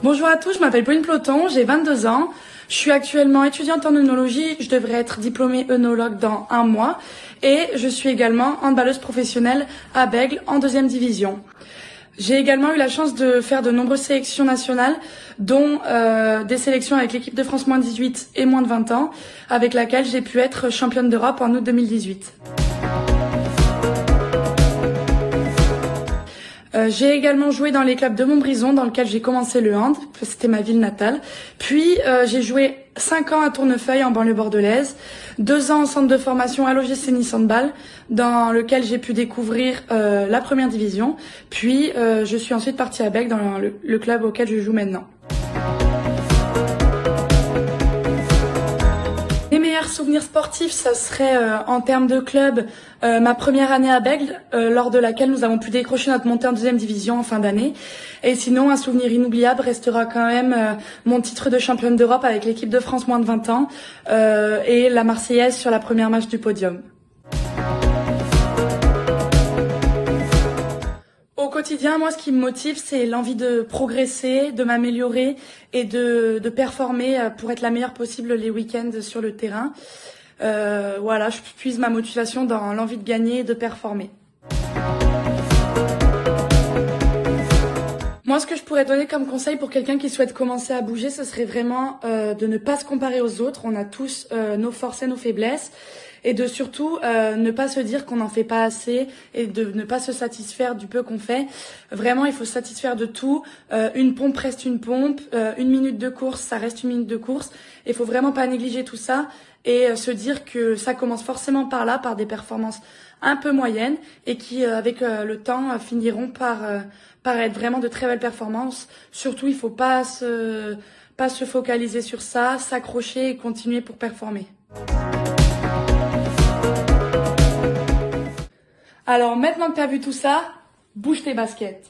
Bonjour à tous, je m'appelle Pauline Ploton, j'ai 22 ans. Je suis actuellement étudiante en œnologie, je devrais être diplômée œnologue dans un mois. Et je suis également handballeuse professionnelle à Bègles en 2e division. J'ai également eu la chance de faire de nombreuses sélections nationales, dont des sélections avec l'équipe de France moins 18 et moins de 20 ans, avec laquelle j'ai pu être championne d'Europe en août 2018. J'ai également joué dans les clubs de Montbrison, dans lequel j'ai commencé le hand, c'était ma ville natale. Puis j'ai joué 5 ans à Tournefeuille, en banlieue bordelaise, 2 ans en centre de formation à l'OGC Nice Handball, dans lequel j'ai pu découvrir la première division. Puis je suis ensuite partie à Bègles, dans le club auquel je joue maintenant. Mes meilleurs souvenirs sportifs, ça serait en termes de club, ma première année à Bègles, lors de laquelle nous avons pu décrocher notre montée en 2e division en fin d'année. Et sinon, un souvenir inoubliable restera quand même mon titre de championne d'Europe avec l'équipe de France moins de 20 ans et la Marseillaise sur la première marche du podium. Au quotidien, moi, ce qui me motive, c'est l'envie de progresser, de m'améliorer et de performer pour être la meilleure possible les week-ends sur le terrain. Voilà, je puise ma motivation dans l'envie de gagner et de performer. Moi, ce que je pourrais donner comme conseil pour quelqu'un qui souhaite commencer à bouger, ce serait vraiment de ne pas se comparer aux autres. On a tous nos forces et nos faiblesses. Et de surtout ne pas se dire qu'on n'en fait pas assez et de ne pas se satisfaire du peu qu'on fait. Vraiment, il faut se satisfaire de tout. Une pompe reste une pompe. Une minute de course, ça reste une minute de course. Il faut vraiment pas négliger tout ça et se dire que ça commence forcément par là, par des performances un peu moyennes et qui, avec le temps, finiront par être vraiment de très belles performances. Surtout, il faut pas se focaliser sur ça, s'accrocher et continuer pour performer. Alors maintenant que tu as vu tout ça, bouge tes baskets.